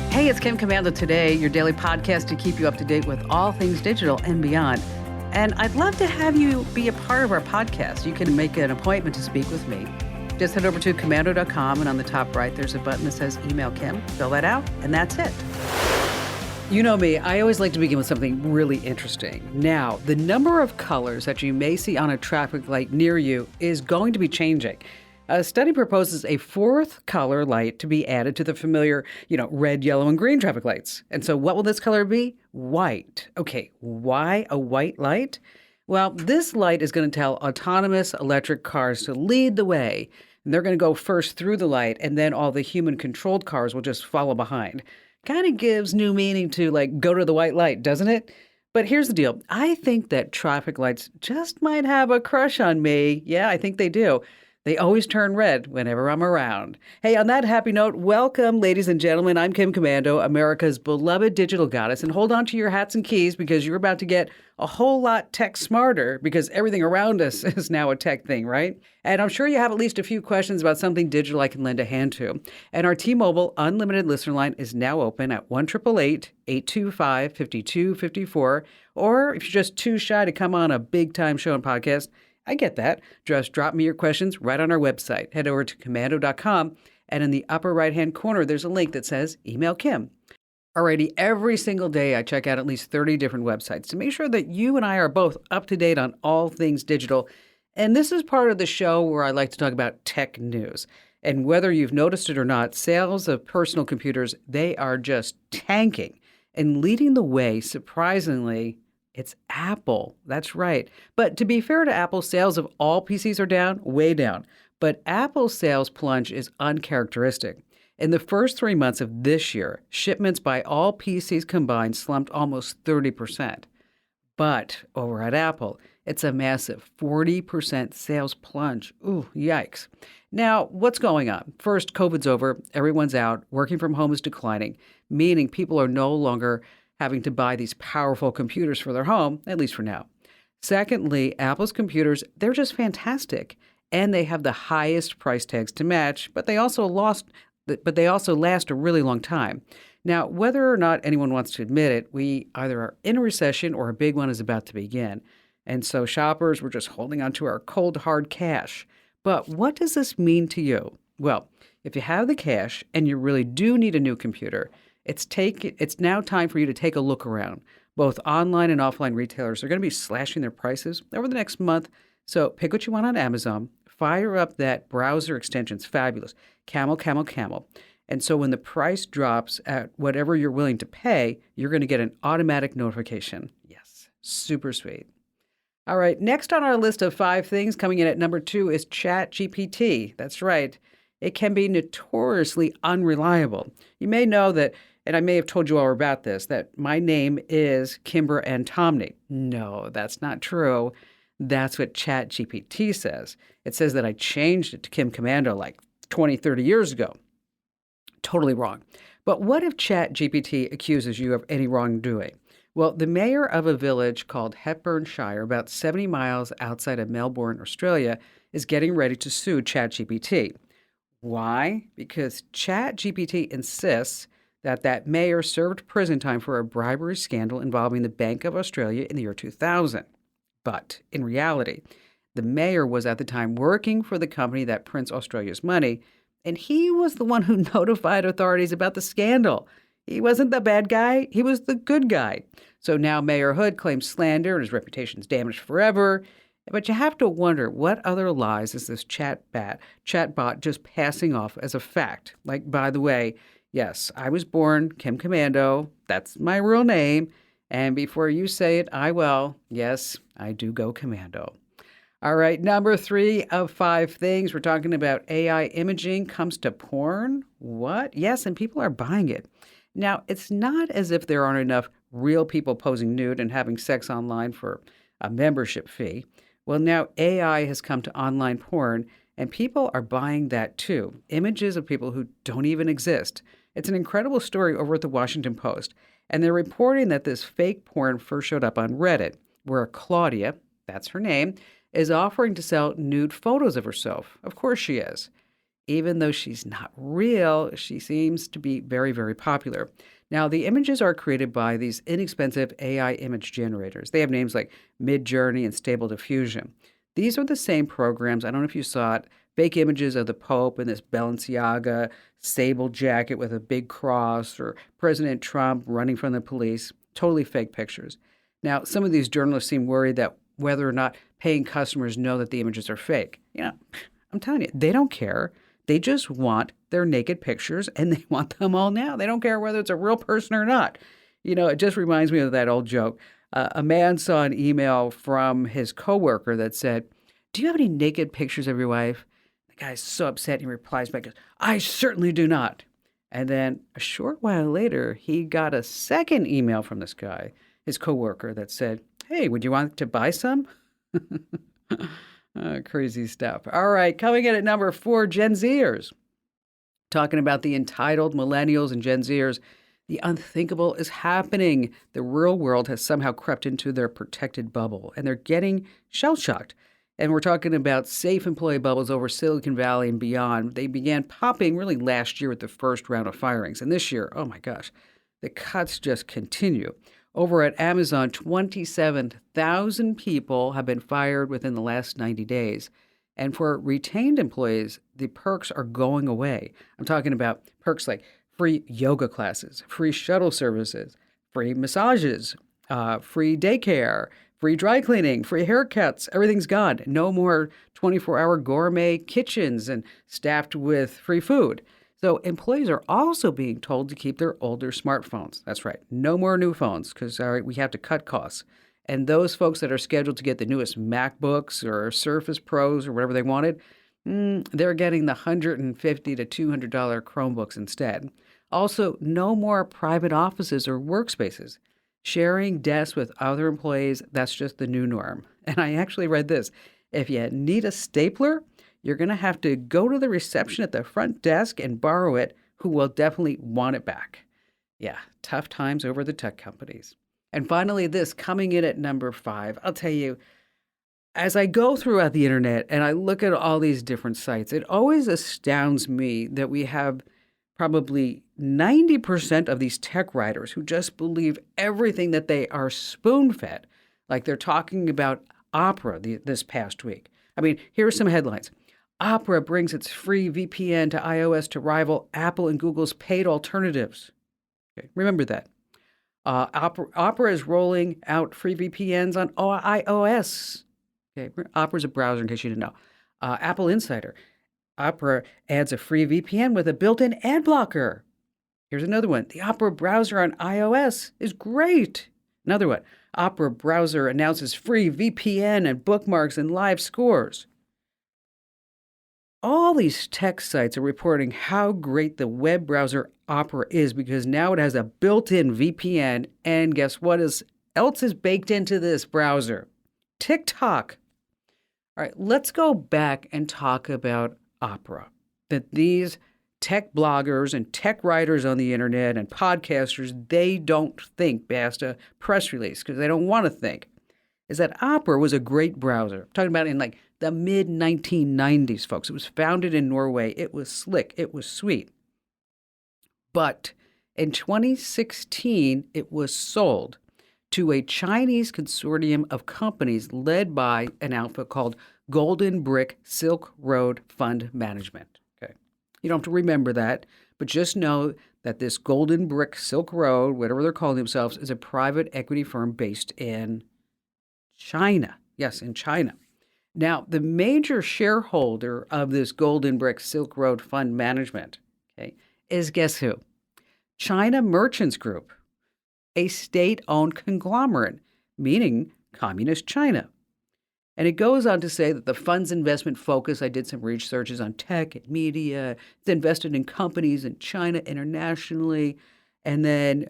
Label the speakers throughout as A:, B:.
A: Hey, it's Kim Komando today, your daily podcast to keep you up to date with all things digital and beyond. And I'd love to have you be a part of our podcast. You can make an appointment to speak with me. Just head over to Komando.com, and on the top right, there's a button that says Email Kim. Fill that out, and that's it. You know me, I always like to begin with something really interesting. Now, the number of colors that you may see on a traffic light near you is going to be changing. A study proposes a fourth color light to be added to the familiar, red, yellow, and green traffic lights. And so what will this color be? White. Okay, why a white light? Well, this light is going to tell autonomous electric cars to lead the way. And they're going to go first through the light, and then all the human-controlled cars will just follow behind. Kind of gives new meaning to, go to the white light, doesn't it? But here's the deal. I think that traffic lights just might have a crush on me. Yeah, I think they do. They always turn red whenever I'm around. Hey, on that happy note, welcome, ladies and gentlemen. I'm Kim Komando, America's beloved digital goddess. And hold on to your hats and keys because you're about to get a whole lot tech smarter because everything around us is now a tech thing, right? And I'm sure you have at least a few questions about something digital I can lend a hand to. And our T-Mobile unlimited listener line is now open at 1-888-825-5254. Or if you're just too shy to come on a big-time show and podcast, I get that. Just drop me your questions right on our website. Head over to Komando.com, and in the upper right-hand corner, there's a link that says Email Kim. Alrighty, every single day I check out at least 30 different websites to make sure that you and I are both up to date on all things digital. And this is part of the show where I like to talk about tech news. And whether you've noticed it or not, sales of personal computers, they are just tanking. And leading the way, surprisingly, it's Apple. That's right. But to be fair to Apple, sales of all PCs are down, way down. But Apple's sales plunge is uncharacteristic. In the first 3 months of this year, shipments by all PCs combined slumped almost 30%. But over at Apple, it's a massive 40% sales plunge. Ooh, yikes. Now, what's going on? First, COVID's over. Everyone's out. Working from home is declining, meaning people are no longer having to buy these powerful computers for their home, at least for now. Secondly, Apple's computers, they're just fantastic. And they have the highest price tags to match, but they also last a really long time. Now, whether or not anyone wants to admit it, we either are in a recession or a big one is about to begin. And so shoppers, we're just holding on to our cold, hard cash. But what does this mean to you? Well, if you have the cash and you really do need a new computer, it's now time for you to take a look around. Both online and offline retailers are going to be slashing their prices over the next month. So pick what you want on Amazon, fire up that browser extension. It's fabulous. Camel, camel, camel. And so when the price drops at whatever you're willing to pay, you're going to get an automatic notification. Yes, super sweet. All right, next on our list of 5 things, coming in at number 2 is ChatGPT. That's right. It can be notoriously unreliable. You may know that, and I may have told you all about this, that my name is Kimber Antomny. No, that's not true. That's what ChatGPT says. It says that I changed it to Kim Komando like 20, 30 years ago. Totally wrong. But what if ChatGPT accuses you of any wrongdoing? Well, the mayor of a village called Hepburnshire, about 70 miles outside of Melbourne, Australia, is getting ready to sue ChatGPT. Why? Because ChatGPT insists that mayor served prison time for a bribery scandal involving the Bank of Australia in the year 2000. But in reality, the mayor was at the time working for the company that prints Australia's money, and he was the one who notified authorities about the scandal. He wasn't the bad guy, he was the good guy. So now Mayor Hood claims slander and his reputation's damaged forever. But you have to wonder, what other lies is this chatbot just passing off as a fact? Like, by the way, yes, I was born Kim Komando. That's my real name. And before you say it, yes, I do go commando. All right, number 3 of 5 things. We're talking about AI imaging comes to porn. What? Yes, and people are buying it. Now, it's not as if there aren't enough real people posing nude and having sex online for a membership fee. Well, now AI has come to online porn, and people are buying that too. Images of people who don't even exist. It's an incredible story over at the Washington Post, and they're reporting that this fake porn first showed up on Reddit, where Claudia, that's her name, is offering to sell nude photos of herself. Of course she is. Even though she's not real, she seems to be very, very popular. Now, the images are created by these inexpensive AI image generators. They have names like Midjourney and Stable Diffusion. These are the same programs. I don't know if you saw it. Fake images of the Pope in this Balenciaga sable jacket with a big cross, or President Trump running from the police. Totally fake pictures. Now, some of these journalists seem worried that whether or not paying customers know that the images are fake. I'm telling you, they don't care. They just want their naked pictures, and they want them all now. They don't care whether it's a real person or not. It just reminds me of that old joke. A man saw an email from his coworker that said, "Do you have any naked pictures of your wife?" The guy's so upset, he replies back, "I certainly do not." And then a short while later, he got a second email from this guy, his coworker, that said, "Hey, would you want to buy some?" Crazy stuff. All right, coming in at number 4, Gen Zers. Talking about the entitled millennials and Gen Zers, the unthinkable is happening. The real world has somehow crept into their protected bubble, and they're getting shell-shocked. And we're talking about safe employee bubbles over Silicon Valley and beyond. They began popping really last year with the first round of firings. And this year, oh my gosh, the cuts just continue. Over at Amazon, 27,000 people have been fired within the last 90 days. And for retained employees, the perks are going away. I'm talking about perks like free yoga classes, free shuttle services, free massages, free daycare, free dry cleaning, free haircuts. Everything's gone. No more 24-hour gourmet kitchens and staffed with free food. So employees are also being told to keep their older smartphones. That's right. No more new phones because we have to cut costs. And those folks that are scheduled to get the newest MacBooks or Surface Pros or whatever they wanted, they're getting the $150 to $200 Chromebooks instead. Also, no more private offices or workspaces. Sharing desks with other employees, that's just the new norm. And I actually read this. If you need a stapler, you're going to have to go to the reception at the front desk and borrow it, who will definitely want it back. Yeah, tough times over the tech companies. And finally, this coming in at number 5. I'll tell you, as I go throughout the internet and I look at all these different sites, it always astounds me that we have probably 90% of these tech writers who just believe everything that they are spoon-fed. Like they're talking about Opera this past week. I mean, here are some headlines. Opera brings its free VPN to iOS to rival Apple and Google's paid alternatives. Okay, remember that. Opera is rolling out free VPNs on iOS. Okay, Opera is a browser, in case you didn't know. Apple Insider. Opera adds a free VPN with a built-in ad blocker. Here's another one. The Opera browser on iOS is great. Another one. Opera browser announces free VPN and bookmarks and live scores. All these tech sites are reporting how great the web browser Opera is because now it has a built-in VPN, and guess what else is baked into this browser? TikTok. All right, let's go back and talk about Opera. That these tech bloggers and tech writers on the internet and podcasters, they don't think past a press release because they don't want to think. Is that Opera was a great browser. I'm talking about in like the mid-1990s, folks. It was founded in Norway. It was slick. It was sweet. But in 2016, it was sold to a Chinese consortium of companies led by an outfit called Golden Brick Silk Road Fund Management. Okay, you don't have to remember that, but just know that this Golden Brick Silk Road, whatever they're calling themselves, is a private equity firm based in China. Yes, in China. Now, the major shareholder of this Golden Brick Silk Road Fund Management, okay, is guess who? China Merchants Group, a state-owned conglomerate, meaning Communist China. And it goes on to say that the fund's investment focus, I did some research, is on tech and media. It's invested in companies in China internationally. And then,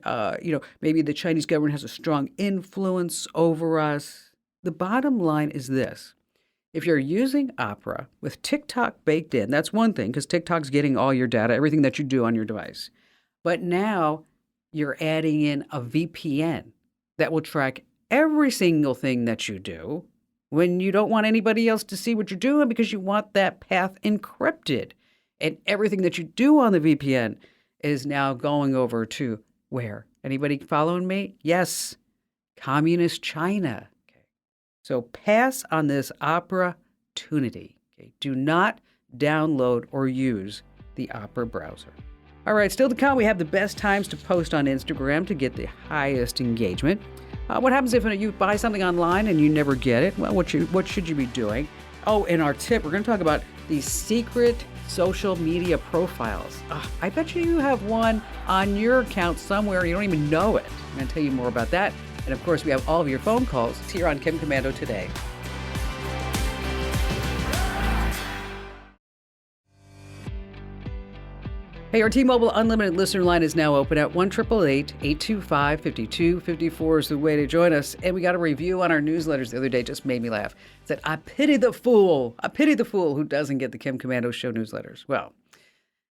A: maybe the Chinese government has a strong influence over us. The bottom line is this. If you're using Opera with TikTok baked in, that's one thing, because TikTok's getting all your data, everything that you do on your device. But now you're adding in a VPN that will track every single thing that you do when you don't want anybody else to see what you're doing because you want that path encrypted. And everything that you do on the VPN is now going over to where? Anybody following me? Yes, communist China. Okay. So pass on this opportunity. Okay. Do not download or use the Opera browser. All right, still to come, we have the best times to post on Instagram to get the highest engagement. What happens if you buy something online and you never get it? Well, what should you be doing? Oh, and our tip, we're going to talk about these secret social media profiles. I bet you have one on your account somewhere. You don't even know it. I'm going to tell you more about that. And of course, we have all of your phone calls here on Kim Komando today. Hey, our T-Mobile Unlimited listener line is now open at 1-888-825-5254 is the way to join us. And we got a review on our newsletters the other day, just made me laugh. It said, I pity the fool who doesn't get the Kim Komando Show newsletters. Well,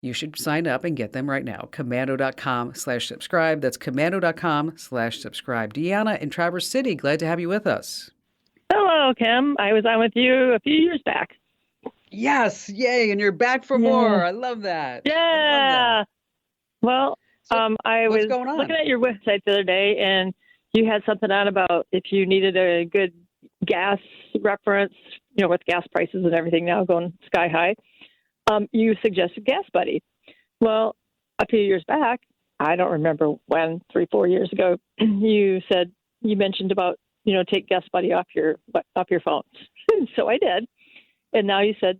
A: you should sign up and get them right now. Komando.com/subscribe. That's Komando.com/subscribe. Deanna in Traverse City, glad to have you with us.
B: Hello, Kim. I was on with you a few years back.
A: Yes, yay, and you're back for more. I love that.
B: Yeah. Well, I was looking at your website the other day, and you had something on about if you needed a good gas reference, with gas prices and everything now going sky high. You suggested Gas Buddy. Well, a few years back, I don't remember when, 3-4 years ago, you mentioned about, take Gas Buddy off your phones. So I did. And now you said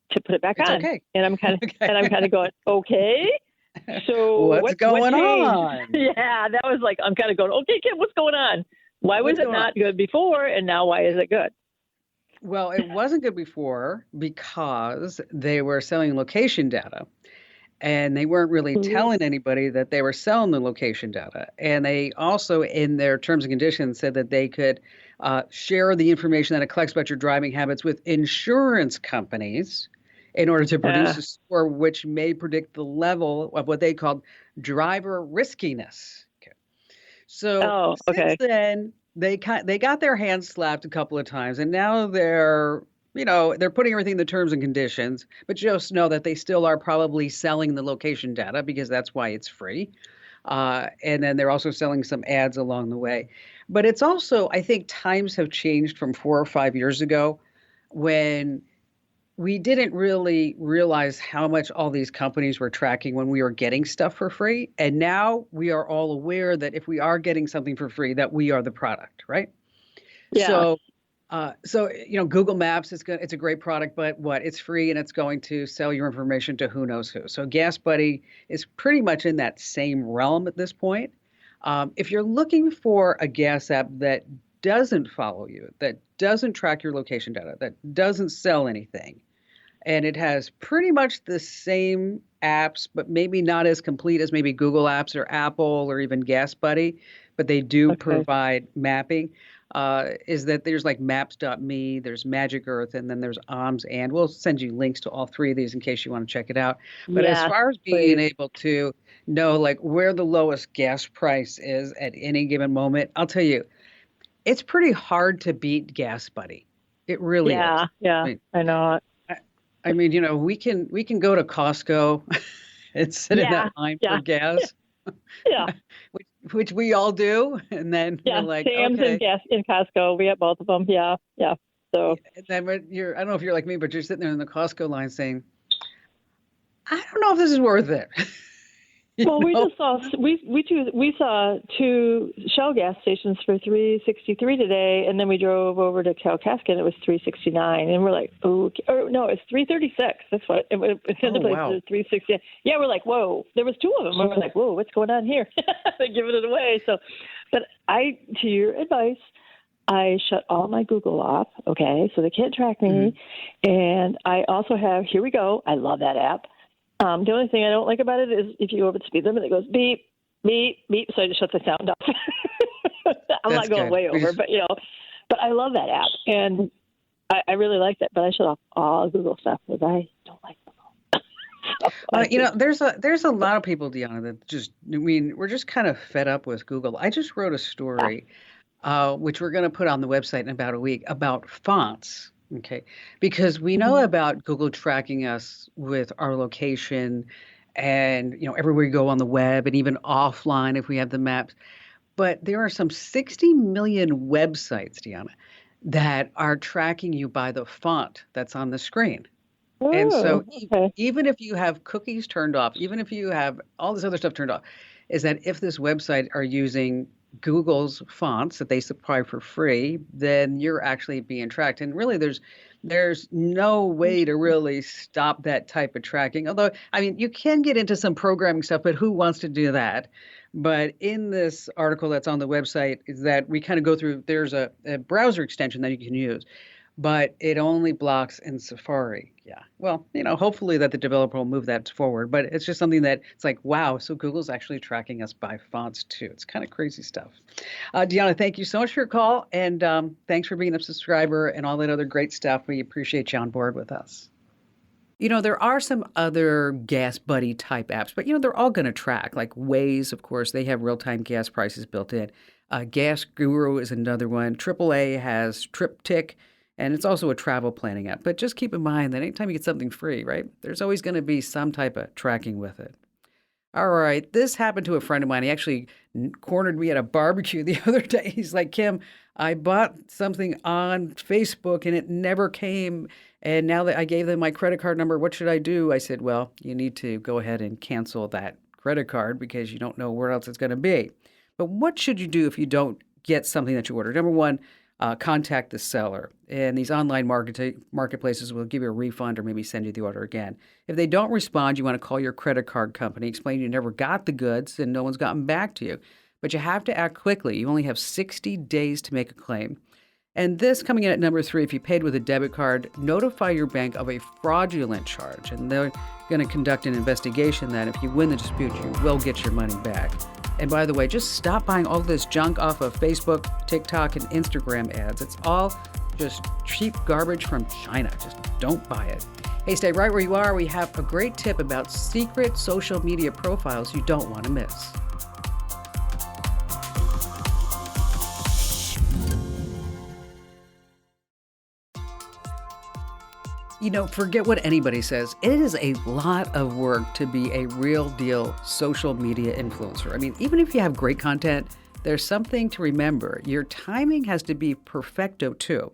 B: to put it back on.
A: Okay.
B: And I'm kind of going, okay. So
A: what's going on?
B: Yeah, that was like, I'm kind of going, okay, Kim, what's going on? Why was it not good before? And now why is it good?
A: Well, it wasn't good before because they were selling location data. And they weren't really telling anybody that they were selling the location data. And they also, in their terms and conditions, said that they could share the information that it collects about your driving habits with insurance companies in order to produce a score which may predict the level of what they called driver riskiness. Okay. So since then, they got their hands slapped a couple of times, and now they're putting everything in the terms and conditions, but just know that they still are probably selling the location data because that's why it's free. And then they're also selling some ads along the way. But it's also, I think times have changed from 4 or 5 years ago when we didn't really realize how much all these companies were tracking when we were getting stuff for free. And now we are all aware that if we are getting something for free, that we are the product, right?
B: Yeah.
A: So Google Maps it's a great product, but it's free and it's going to sell your information to who knows who. So Gas Buddy is pretty much in that same realm at this point. If you're looking for a gas app that doesn't follow you, that doesn't track your location data, that doesn't sell anything, and it has pretty much the same apps, but maybe not as complete as maybe Google Apps or Apple or even Gas Buddy, but they do provide mapping. Is that there's like maps.me, there's Magic Earth, and then there's OMS, and we'll send you links to all three of these in case you want to check it out. But as far as being able to know like where the lowest gas price is at any given moment, I'll tell you, it's pretty hard to beat Gas Buddy. It really is.
B: Yeah, I know it.
A: I mean, we can go to Costco and sit in that line for gas.
B: Yeah.
A: Which we all do, and then we're like,
B: Sam's and gas in Costco. We have both of them. Yeah. So
A: and then I don't know if you're like me, but you're sitting there in the Costco line saying, I don't know if this is worth it.
B: We just saw we saw 2 Shell gas stations for $3.63 today, and then we drove over to Kalkaska and it was $3.69, and we're like, no, it's $3.36. That's what it was. The place was $3.60. Yeah, we're like, whoa. There was 2 of them. And we're like, whoa, what's going on here? They're giving it away. So, but to your advice, I shut all my Google off. Okay, so they can't track me, and I also have. Here we go. I love that app. The only thing I don't like about it is if you go over the speed limit, it goes beep, beep, beep. So I just shut the sound off. I'm not going way over, but I love that app, and I really like that. But I shut off all Google stuff because I don't like Google.
A: There's a lot of people, Deanna, that we're just kind of fed up with Google. I just wrote a story, which we're going to put on the website in about a week, about fonts. Okay. Because we know
B: Mhm.
A: about Google tracking us with our location and, everywhere you go on the web and even offline if we have the maps. But there are some 60 million websites, Deanna, that are tracking you by the font that's on the screen. And so
B: Oh, okay.
A: even if you have cookies turned off, even if you have all this other stuff turned off, is that if this website are using Google's fonts that they supply for free, then you're actually being tracked. And really there's no way to
B: Interesting.
A: really stop that type of tracking. Although, I mean, you can get into some programming stuff, but who wants to do that? But in this article that's on the website is that we kind of go through, there's a browser extension that you can use, but it only blocks in Safari. Yeah. Well, hopefully that the developer will move that forward, but it's just something that it's like, wow, so Google's actually tracking us by fonts too. It's kind of crazy stuff. Deanna, thank you so much for your call, and thanks for being a subscriber and all that other great stuff. We appreciate you on board with us. There are some other gas buddy type apps, but they're all going to track. Like Waze, of course, they have real time gas prices built in. Gas Guru is another one. AAA has TripTik, and it's also a travel planning app. But just keep in mind that anytime you get something free, right, there's always going to be some type of tracking with it. All right. This happened to a friend of mine. He actually cornered me at a barbecue the other day. He's like, Kim, I bought something on Facebook and it never came. And now that I gave them my credit card number, what should I do? I said, well, you need to go ahead and cancel that credit card because you don't know where else it's going to be. But what should you do if you don't get something that you ordered? Number one, contact the seller. And these online marketplaces will give you a refund or maybe send you the order again. If they don't respond, you want to call your credit card company, explain you never got the goods and no one's gotten back to you. But you have to act quickly. You only have 60 days to make a claim. And this coming in at number three, if you paid with a debit card, notify your bank of a fraudulent charge. And they're going to conduct an investigation that if you win the dispute, you will get your money back. And by the way, just stop buying all this junk off of Facebook, TikTok, and Instagram ads. It's all just cheap garbage from China. Just don't buy it. Hey, stay right where you are. We have a great tip about secret social media profiles you don't want to miss. Forget what anybody says. It is a lot of work to be a real deal social media influencer. I mean, even if you have great content, there's something to remember. Your timing has to be perfecto too.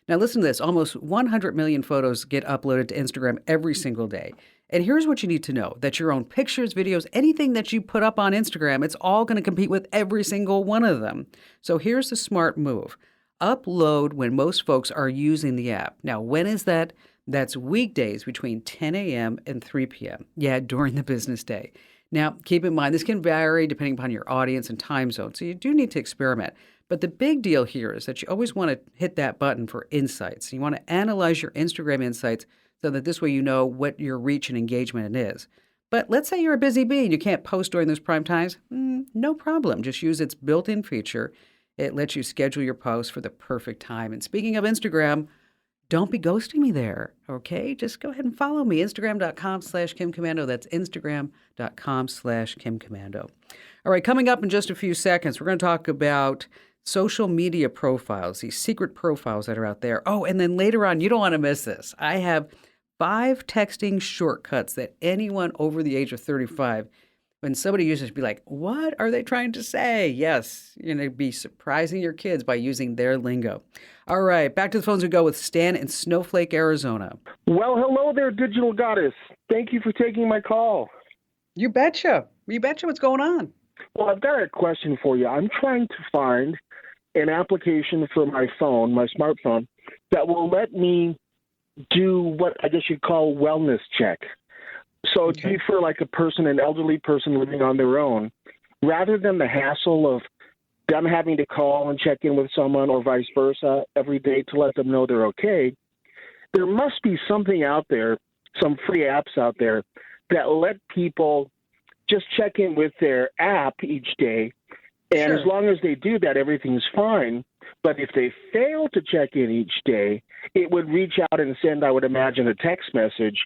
A: Now listen to this. Almost 100 million photos get uploaded to Instagram every single day. And here's what you need to know, that your own pictures, videos, anything that you put up on Instagram, it's all going to compete with every single one of them. So here's the smart move. Upload when most folks are using the app. Now, when is that? That's weekdays between 10 a.m. and 3 p.m. Yeah, during the business day. Now, keep in mind, this can vary depending upon your audience and time zone, so you do need to experiment. But the big deal here is that you always want to hit that button for insights. You want to analyze your Instagram insights so that this way you know what your reach and engagement is. But let's say you're a busy bee and you can't post during those prime times. No problem. Just use its built-in feature. It lets you schedule your posts for the perfect time. And speaking of Instagram, don't be ghosting me there, okay? Just go ahead and follow me, Instagram.com/Kim Komando. That's Instagram.com/Kim Komando. All right, coming up in just a few seconds, we're going to talk about social media profiles, these secret profiles that are out there. Oh, and then later on, you don't want to miss this. I have 5 texting shortcuts that anyone over the age of 35, when somebody uses it, be like, what are they trying to say? Yes, you're going to be surprising your kids by using their lingo. All right, back to the phones we go with Stan in Snowflake, Arizona.
C: Well, hello there, digital goddess. Thank you for taking my call.
A: You betcha. You betcha. What's going on?
C: Well, I've got a question for you. I'm trying to find an application for my phone, my smartphone, that will let me do what I guess you'd call wellness check. So it'd be for like an elderly person living on their own, rather than the hassle of them having to call and check in with someone or vice versa every day to let them know they're okay. There must be something out there, some free apps out there that let people just check in with their app each day. And as long as they do that, everything's fine. But if they fail to check in each day, it would reach out and send, I would imagine, a text message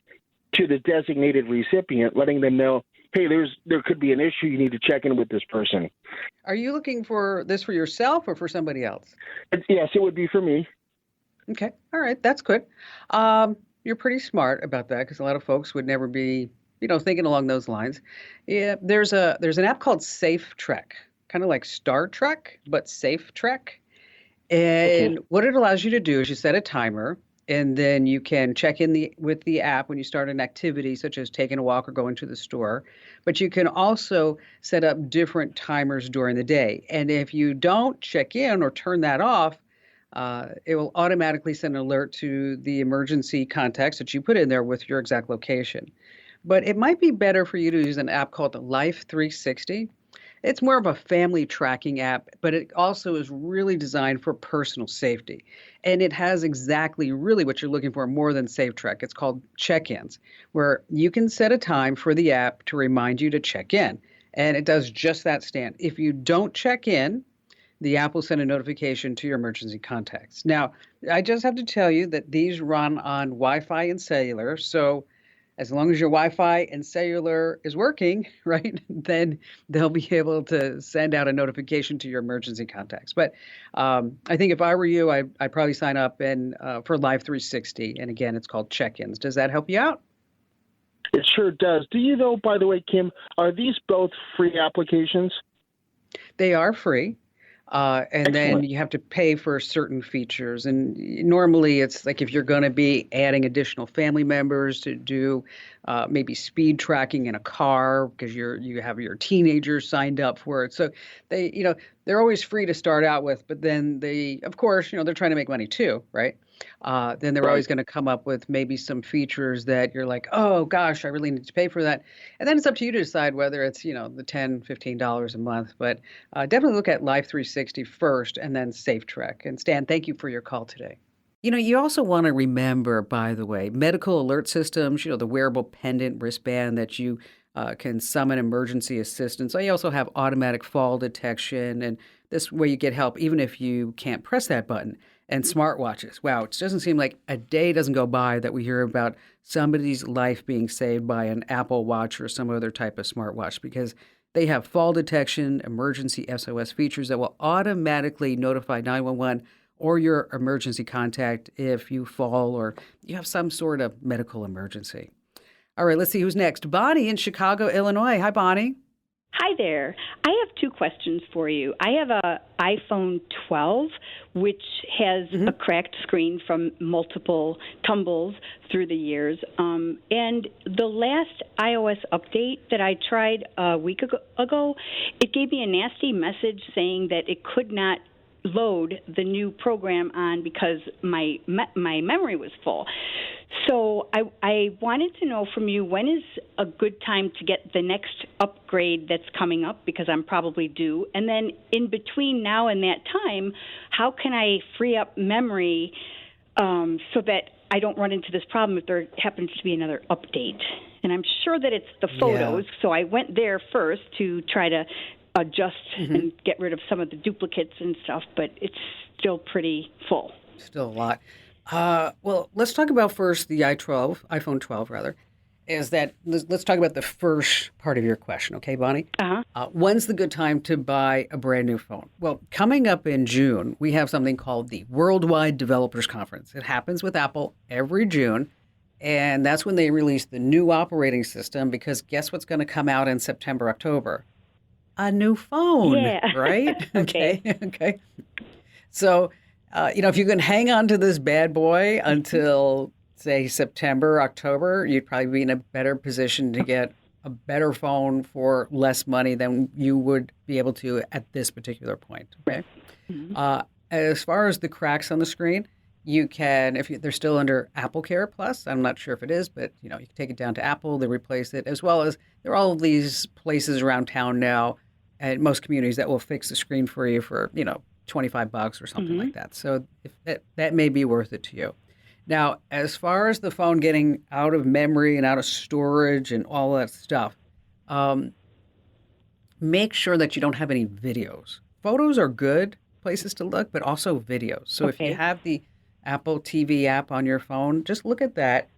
C: to the designated recipient, letting them know, hey, there could be an issue. You need to check in with this person.
A: Are you looking for this for yourself or for somebody else?
C: Yes, it would be for me.
A: Okay. All right. That's good. You're pretty smart about that because a lot of folks would never be, thinking along those lines. Yeah, there's an app called Safe Trek, kind of like Star Trek, but Safe Trek.
C: Okay.
A: And what it allows you to do is you set a timer, and then you can check in with the app when you start an activity, such as taking a walk or going to the store. But you can also set up different timers during the day. And if you don't check in or turn that off, it will automatically send an alert to the emergency contacts that you put in there with your exact location. But it might be better for you to use an app called Life 360. It's more of a family tracking app, but it also is really designed for personal safety. And it has exactly really what you're looking for more than Safe Track. It's called check-ins, where you can set a time for the app to remind you to check in. And it does just that, Stan. If you don't check in, the app will send a notification to your emergency contacts. Now, I just have to tell you that these run on Wi-Fi and cellular. So as long as your Wi-Fi and cellular is working, right, then they'll be able to send out a notification to your emergency contacts. But I think if I were you, I'd probably sign up for Live 360. And again, it's called check-ins. Does that help you out?
C: It sure does. Do you know, by the way, Kim, are these both free applications?
A: They are free. And then you have to pay for certain features. And normally it's like if you're going to be adding additional family members to do maybe speed tracking in a car because you have your teenagers signed up for it. So they're always free to start out with, but then of course, they're trying to make money too, right? Then they're always going to come up with maybe some features that you're like, oh gosh, I really need to pay for that. And then it's up to you to decide whether it's, the $10, $15 a month. But definitely look at Life 360 first and then Safe Trek. And Stan, thank you for your call today. You also want to remember, by the way, medical alert systems, the wearable pendant wristband that you can summon emergency assistance. You also have automatic fall detection, and this way you get help even if you can't press that button. And smartwatches. Wow, it doesn't seem like a day doesn't go by that we hear about somebody's life being saved by an Apple Watch or some other type of smartwatch because they have fall detection, emergency SOS features that will automatically notify 911 or your emergency contact if you fall or you have some sort of medical emergency. All right, let's see who's next. Bonnie in Chicago, Illinois. Hi, Bonnie.
D: Hi there. I have two questions for you. I have a iPhone 12, which has a cracked screen from multiple tumbles through the years. And the last iOS update that I tried a week ago, it gave me a nasty message saying that it could not load the new program on because my memory was full. So I wanted to know from you, when is a good time to get the next upgrade that's coming up, because I'm probably due? And then in between now and that time, how can I free up memory so that I don't run into this problem if there happens to be another update? And I'm sure that it's the photos, so I went there first to try to adjust and get rid of some of the duplicates and stuff, but it's still pretty full.
A: Still a lot. Well, let's talk about first the iPhone 12 rather. Let's talk about the first part of your question, okay, Bonnie? When's the good time to buy a brand new phone? Well, coming up in June, we have something called the Worldwide Developers Conference. It happens with Apple every June, and that's when they release the new operating system, because guess what's going to come out in September, October? A new phone, right?
D: Okay.
A: Okay. So, if you can hang on to this bad boy until, say, September, October, you'd probably be in a better position to get a better phone for less money than you would be able to at this particular point. Okay. As far as the cracks on the screen, you can, they're still under Apple Care Plus. I'm not sure if it is, but you can take it down to Apple, they replace it, as well as there are all of these places around town now at most communities that will fix the screen for you for, $25 or something like that. So that may be worth it to you. Now, as far as the phone getting out of memory and out of storage and all that stuff, make sure that you don't have any videos. Photos are good places to look, but also videos. So if you have the Apple TV app on your phone, just look at that.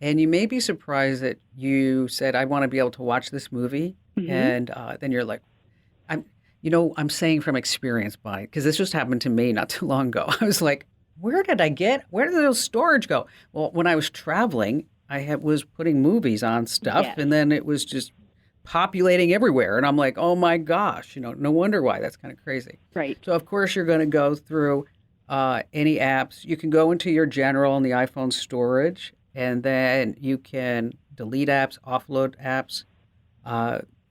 A: And you may be surprised that you said, I want to be able to watch this movie. And then you're like, I'm saying from experience, Bonnie, because this just happened to me not too long ago. I was like, where did those storage go? Well, when I was traveling, was putting movies on stuff,
D: Yes.
A: and then it was just populating everywhere. And I'm like, oh my gosh, no wonder why. That's kind of crazy.
D: Right.
A: So, of course, you're going to go through any apps. You can go into your general and the iPhone storage, and then you can delete apps, offload apps.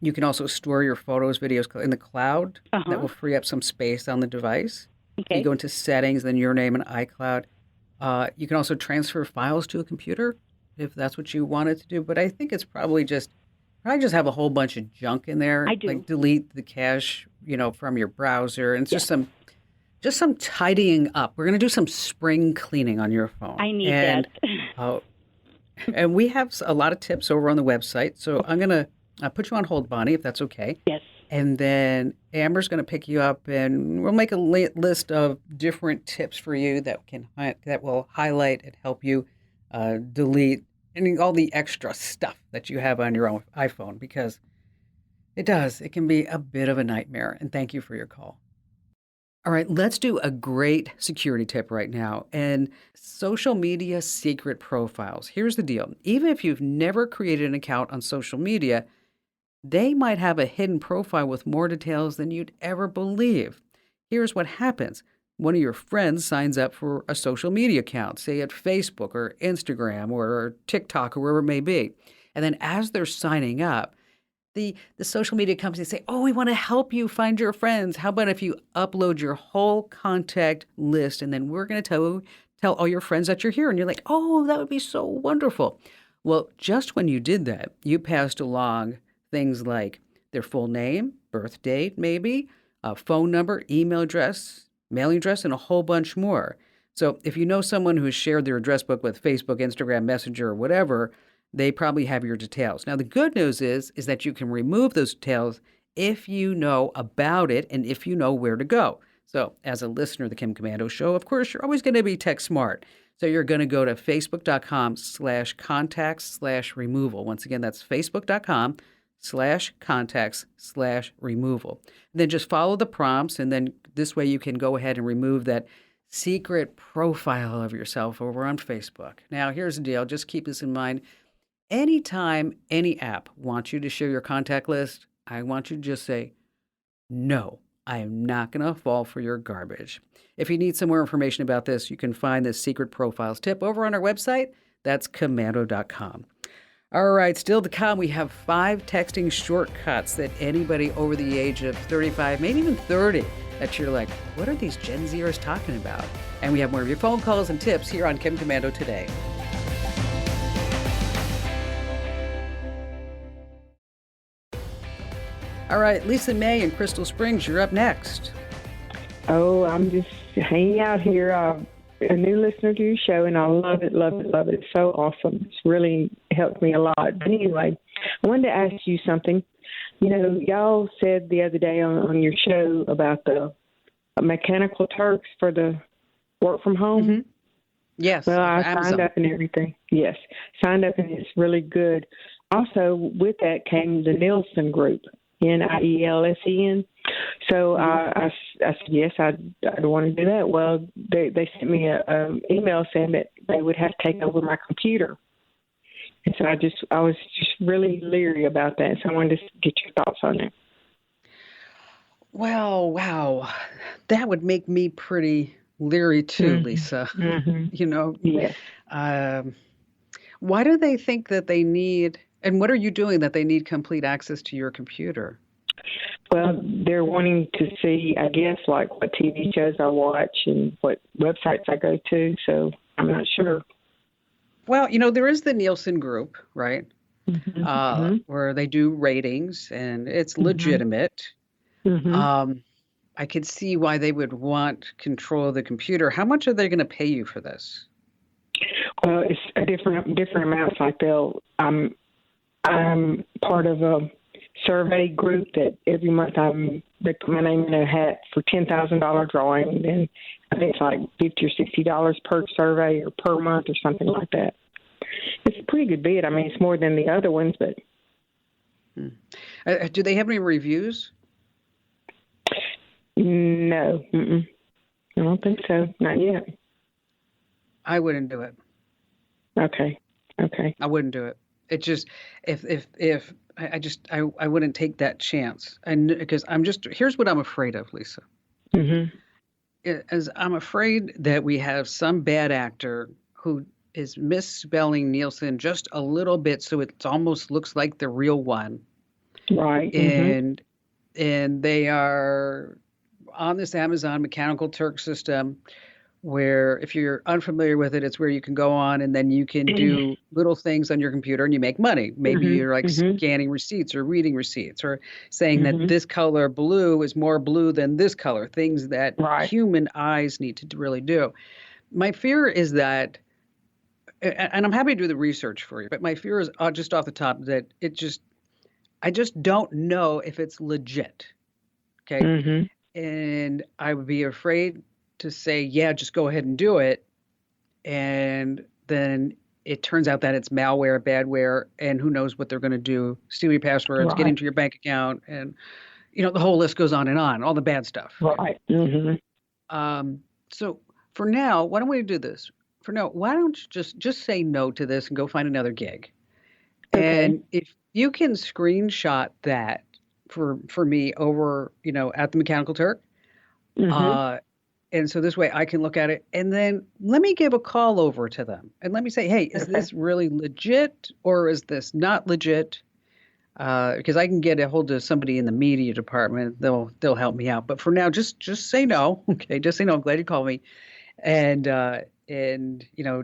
A: You can also store your photos, videos in the cloud. That will free up some space on the device.
D: Okay.
A: You go into settings, then your name and iCloud. You can also transfer files to a computer if that's what you wanted to do. But I think it's probably just have a whole bunch of junk in there.
D: I do.
A: Like delete the cache, from your browser, and it's just some tidying up. We're going to do some spring cleaning on your phone.
D: I need that.
A: And we have a lot of tips over on the website. So I'm going to put you on hold, Bonnie, if that's okay.
D: Yes.
A: And then Amber's going to pick you up, and we'll make a list of different tips for you that will highlight and help you delete all the extra stuff that you have on your own iPhone, because it can be a bit of a nightmare. And thank you for your call. All right, let's do a great security tip right now. And social media secret profiles. Here's the deal. Even if you've never created an account on social media, they might have a hidden profile with more details than you'd ever believe. Here's what happens. One of your friends signs up for a social media account, say at Facebook or Instagram or TikTok or wherever it may be. And then as they're signing up, the social media companies say, oh, we want to help you find your friends. How about if you upload your whole contact list, and then we're going to tell all your friends that you're here. And you're like, oh, that would be so wonderful. Well, just when you did that, you passed along things like their full name, birth date, maybe, a phone number, email address, mailing address, and a whole bunch more. So if you know someone who has shared their address book with Facebook, Instagram, Messenger, or whatever, they probably have your details. Now, the good news is that you can remove those details if you know about it and if you know where to go. So as a listener of the Kim Komando Show, of course, you're always going to be tech smart. So you're going to go to facebook.com/contacts/removal. Once again, that's facebook.com/contacts/removal. Then just follow the prompts, and then this way you can go ahead and remove that secret profile of yourself over on Facebook. Now, here's the deal. Just keep this in mind. Anytime any app wants you to share your contact list, I want you to just say, no, I am not going to fall for your garbage. If you need some more information about this, you can find this secret profiles tip over on our website. That's Komando.com. All right, still to come, we have 5 texting shortcuts that anybody over the age of 35, maybe even 30, that you're like, what are these Gen Zers talking about? And we have more of your phone calls and tips here on Kim Komando Today. All right, Lisa May in Crystal Springs, you're up next.
E: Oh, I'm just hanging out here. A new listener to your show, and I love it, love it, love it. It's so awesome. It's really helped me a lot. But anyway, I wanted to ask you something. Y'all said the other day on your show about the mechanical Turks for the work from home.
A: Mm-hmm. Yes.
E: Well, I
A: Amazon.
E: signed up and everything. Yes, signed up, and it's really good. Also, with that came the Nielsen Group. Nielsen. So I said, yes, I'd want to do that. Well, they sent me an email saying that they would have to take over my computer. And so I was just really leery about that. So I wanted to get your thoughts on it.
A: Well, wow. That would make me pretty leery too,
E: Mm-hmm.
A: Lisa.
E: Mm-hmm. Yes.
A: Why do they think that they need, and what are you doing that they need complete access to your computer?
E: Well, they're wanting to see, I guess, like what TV shows I watch and what websites I go to. So I'm not sure.
A: Well, there is the Nielsen Group, right?
E: Mm-hmm.
A: Where they do ratings, and it's legitimate.
E: Mm-hmm.
A: I could see why they would want control of the computer. How much are they going to pay you for this?
E: Well, it's a different amounts. Like I'm part of a survey group that every month they put my name in a hat for $10,000 drawing, and I think it's like $50 or $60 per survey or per month or something like that. It's a pretty good bid. I mean, it's more than the other ones, but.
A: Do they have any reviews?
E: No, I don't think so. Not yet.
A: I wouldn't do it.
E: Okay.
A: I wouldn't do it. It just if I wouldn't take that chance. Because here's what I'm afraid of, Lisa.
E: Mm-hmm.
A: As I'm afraid that we have some bad actor who is misspelling Nielsen just a little bit, so it almost looks like the real one.
E: Right.
A: And they are on this Amazon Mechanical Turk system, where if you're unfamiliar with it, it's where you can go on and then you can do little things on your computer and you make money. Maybe you're like scanning receipts or reading receipts or saying that this color blue is more blue than this color, things that human eyes need to really do. My fear is that, and I'm happy to do the research for you, but my fear is just off the top that I just don't know if it's legit. Okay. And I would be afraid to say, yeah, just go ahead and do it. And then it turns out that it's malware, badware, and who knows what they're going to do, steal your passwords, get into your bank account. And, the whole list goes on and on, all the bad stuff.
E: Right.
A: So for now, why don't we do this? For now, why don't you just say no to this and go find another gig? Okay. And if you can screenshot that for me over, at the Mechanical Turk, and so this way I can look at it and then let me give a call over to them and let me say, hey, is this really legit or is this not legit? Because I can get a hold of somebody in the media department. They'll help me out. But for now, just say no. Okay, just say no. I'm glad you called me. And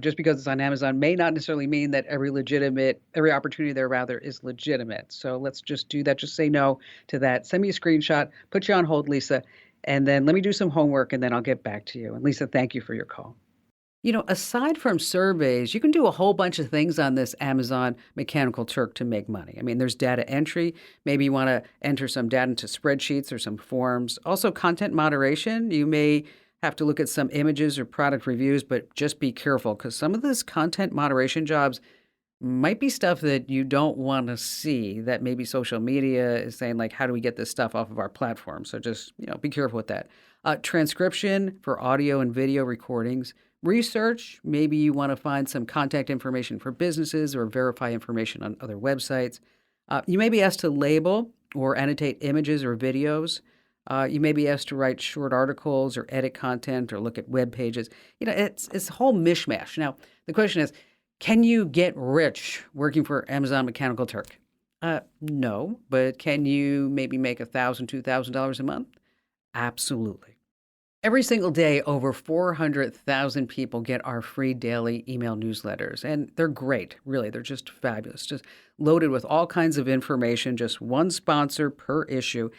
A: just because it's on Amazon may not necessarily mean that every opportunity there rather is legitimate. So let's just do that. Just say no to that. Send me a screenshot, put you on hold, Lisa, and then let me do some homework and then I'll get back to you. And Lisa, thank you for your call. Aside from surveys, you can do a whole bunch of things on this Amazon Mechanical Turk to make money. I mean, there's data entry. Maybe you want to enter some data into spreadsheets or some forms. Also, content moderation. You may have to look at some images or product reviews, but just be careful because some of this content moderation jobs might be stuff that you don't want to see, that maybe social media is saying, like, how do we get this stuff off of our platform? So just, be careful with that. Transcription for audio and video recordings. Research, maybe you want to find some contact information for businesses or verify information on other websites. You may be asked to label or annotate images or videos. You may be asked to write short articles or edit content or look at web pages. It's a whole mishmash. Now, the question is, can you get rich working for Amazon Mechanical Turk? No, but can you maybe make $1,000, $2,000 a month? Absolutely. Every single day, over 400,000 people get our free daily email newsletters, and they're great, really. They're just fabulous, just loaded with all kinds of information, just one sponsor per issue.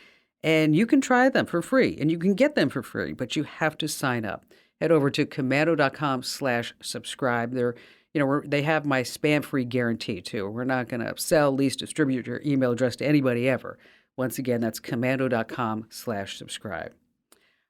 A: And you can try them for free, and you can get them for free, but you have to sign up. Head over to Komando.com/subscribe. They have my spam-free guarantee, too. We're not going to sell, lease, distribute your email address to anybody ever. Once again, that's Komando.com/subscribe.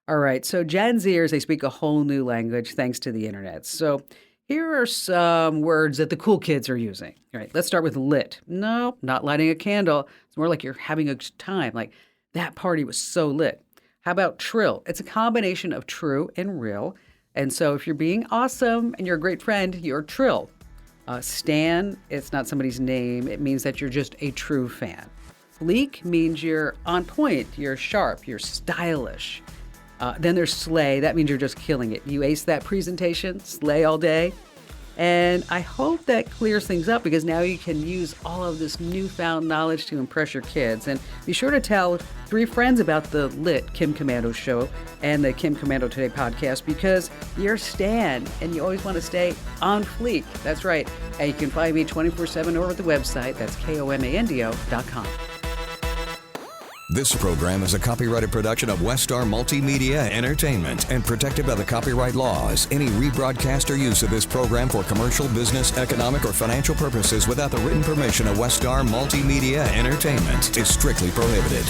A: All right, so Gen Zers, they speak a whole new language thanks to the internet. So here are some words that the cool kids are using. All right, let's start with lit. No, not lighting a candle. It's more like you're having a time, like that party was so lit. How about trill? It's a combination of true and real. And so if you're being awesome and you're a great friend, you're trill. Stan, it's not somebody's name. It means that you're just a true fan. Bleak means you're on point, you're sharp, you're stylish. Then there's slay. That means you're just killing it. You ace that presentation, slay all day. And I hope that clears things up because now you can use all of this newfound knowledge to impress your kids. And be sure to tell 3 friends about the lit Kim Komando show and the Kim Komando Today podcast because you're Stan and you always want to stay on fleek. That's right. And you can find me 24/7 over at the website. That's KOMANDO.com.
F: This program is a copyrighted production of Westar Multimedia Entertainment and protected by the copyright laws. Any rebroadcast or use of this program for commercial, business, economic, or financial purposes without the written permission of Westar Multimedia Entertainment is strictly prohibited.